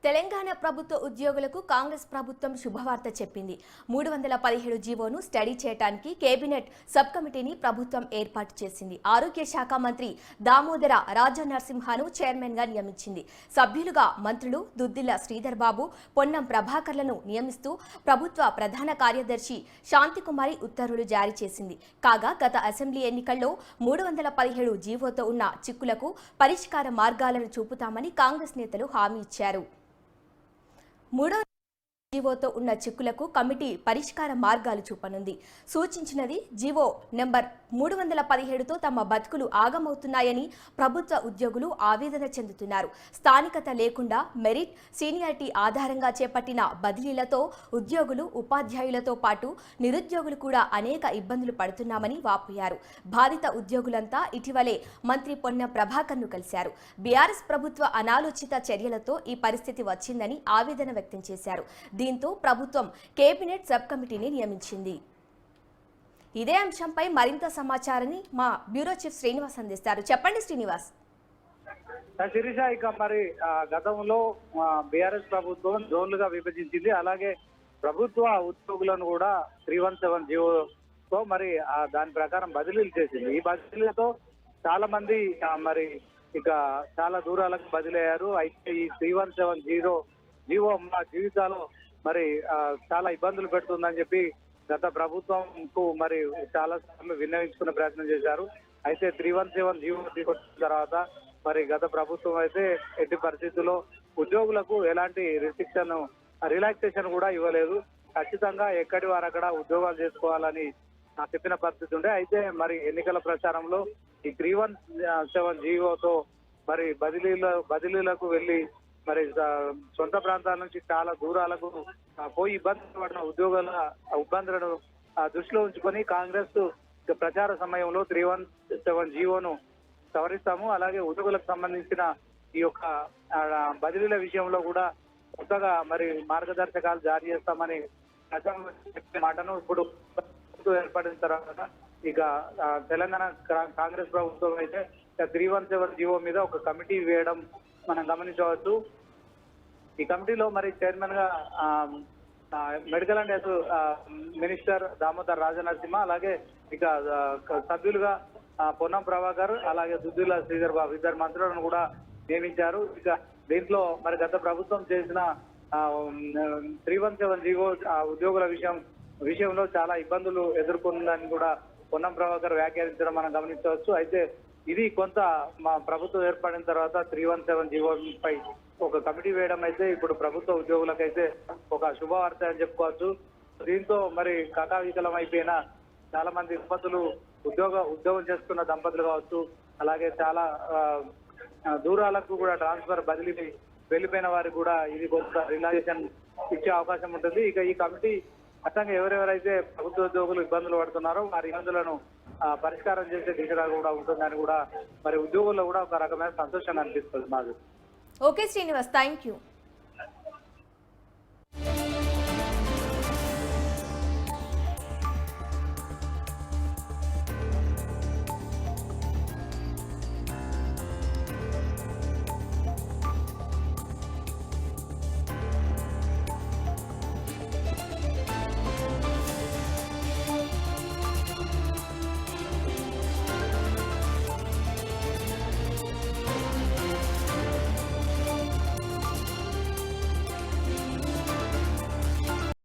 తెలంగాణ ప్రభుత్వ ఉద్యోగులకు కాంగ్రెస్ ప్రభుత్వం శుభవార్త చెప్పింది. 317 జీవోను స్టడీ చేయడానికి కేబినెట్ సబ్ కమిటీని ప్రభుత్వం ఏర్పాటు చేసింది. ఆరోగ్య శాఖ మంత్రి దామోదర రాజనరసింహను చైర్మన్ గా నియమించింది. సభ్యులుగా మంత్రులు దుద్దిల్ల శ్రీధర్ బాబు, పొన్నం ప్రభాకర్లను నియమిస్తూ ప్రభుత్వ ప్రధాన కార్యదర్శి శాంతికుమారి ఉత్తర్వులు జారీ చేసింది. కాగా గత అసెంబ్లీ ఎన్నికల్లో 317 జీవోతో ఉన్న చిక్కులకు పరిష్కార మార్గాలను చూపుతామని కాంగ్రెస్ నేతలు హామీ ఇచ్చారు. మూడో జీవోతో ఉన్న చిక్కులకు కమిటీ పరిష్కార మార్గాలు చూపనుంది. సూచించినది జీవో నెంబర్ 317తో తమ బతుకులు ఆగమవుతున్నాయని ప్రభుత్వ ఉద్యోగులు ఆవేదన చెందుతున్నారు. స్థానికత లేకుండా మెరిట్, సీనియారిటీ ఆధారంగా చేపట్టిన బదిలీలతో ఉద్యోగులు, ఉపాధ్యాయులతో పాటు నిరుద్యోగులు కూడా అనేక ఇబ్బందులు పడుతున్నామని వాపోయారు. బాధిత ఉద్యోగులంతా ఇటీవలే మంత్రి పొన్నం ప్రభాకర్ను కలిశారు. బీఆర్ఎస్ ప్రభుత్వ అనాలోచిత చర్యలతో ఈ పరిస్థితి వచ్చిందని ఆవేదన వ్యక్తం చేశారు. దీంతో ప్రభుత్వం కేబినెట్ సబ్ కమిటీని నియమించింది. ఇదే అంశంపై మరింత సమాచారాన్ని మా బ్యూరో చీఫ్ శ్రీనివాస్ అందిస్తారు. చెప్పండి శ్రీనివాస్. శిరీష, ఇక మరి గతంలో బీఆర్ఎస్ ప్రభుత్వం జోన్లుగా విభజించింది. అలాగే ప్రభుత్వ ఉద్యోగులను కూడా 317 జీవోతో మరి దాని ప్రకారం బదిలీలు చేసింది. ఈ బదిలీలతో చాలా మంది మరి ఇక చాలా దూరాలకు బదిలీ అయ్యారు. అయితే ఈ 317 జీవో మా జీవితాలు మరి చాలా ఇబ్బందులు పెడుతుందని చెప్పి గత ప్రభుత్వంకు మరి చాలా సార్లు విన్నవించుకునే ప్రయత్నం చేశారు. అయితే 317 జీవో తీసుకొచ్చిన తర్వాత మరి గత ప్రభుత్వం అయితే ఎట్టి పరిస్థితుల్లో ఉద్యోగులకు ఎలాంటి రిలాక్సేషన్ కూడా ఇవ్వలేదు. ఖచ్చితంగా ఎక్కడి వారు అక్కడ ఉద్యోగాలు చేసుకోవాలని చెప్పిన పరిస్థితి ఉండే. అయితే ఎన్నికల ప్రచారంలో ఈ 317 జీవోతో మరి బదిలీలకు వెళ్లి మరి సొంత ప్రాంతాల నుంచి చాలా దూరాలకు పోయి ఇబ్బందులు పడిన ఉద్యోగుల ఇబ్బందులను దృష్టిలో ఉంచుకొని కాంగ్రెస్ ప్రచార సమయంలో 317 జీవోను సవరిస్తాము, అలాగే ఉద్యోగులకు సంబంధించిన ఈ యొక్క బదిలీల విషయంలో కూడా కొత్తగా మరి మార్గదర్శకాలు జారీ చేస్తామని ప్రచారంలో చెప్పిన మాటను ఇప్పుడు ఏర్పడిన తర్వాత ఇక తెలంగాణ కాంగ్రెస్ ప్రభుత్వం అయితే 317 జీవో మీద ఒక కమిటీ వేయడం మనం గమనించవచ్చు. ఈ కమిటీలో మరి చైర్మన్ గా medical and health minister Damodar Rajanarasimha, అలాగే ఇక సభ్యులుగా పొన్నం ప్రభాకర్, అలాగే దుద్దిల్ల శ్రీధర్ బాబు ఇద్దరు మంత్రులను కూడా నియమించారు. ఇక దీంట్లో మరి గత ప్రభుత్వం చేసిన 317 జీవో ఉద్యోగుల విషయంలో చాలా ఇబ్బందులు ఎదుర్కొందని కూడా పొన్నం ప్రభాకర్ వ్యాఖ్యానించడం మనం గమనించవచ్చు. అయితే ఇది కొంత మా ప్రభుత్వం ఏర్పడిన తర్వాత 317 జీవోపై ఒక కమిటీ వేయడం అయితే ఇప్పుడు ప్రభుత్వ ఉద్యోగులకైతే ఒక శుభవార్త అని చెప్పుకోవచ్చు. దీంతో మరి కకావికలం అయిపోయిన చాలా మంది దంపతులు ఉద్యోగం చేస్తున్న దంపతులు కావచ్చు, అలాగే చాలా దూరాలకు కూడా ట్రాన్స్ఫర్ బదిలీ వెళ్ళిపోయిన వారికి కూడా ఇది కొంత రిలాక్సేషన్ ఇచ్చే అవకాశం ఉంటుంది. ఇక ఈ కమిటీ అట్టంగా ఎవరెవరైతే ప్రభుత్వ ఉద్యోగులు ఇబ్బందులు పడుతున్నారో వారి ఇబ్బందులను పరిష్కారం చేసే దిశగా కూడా ఉంటుందని కూడా మరి ఉద్యోగుల్లో కూడా ఒక రకమైన సంతోషాన్ని అనిపిస్తుంది నాకు. Okay Srinivas, thank you.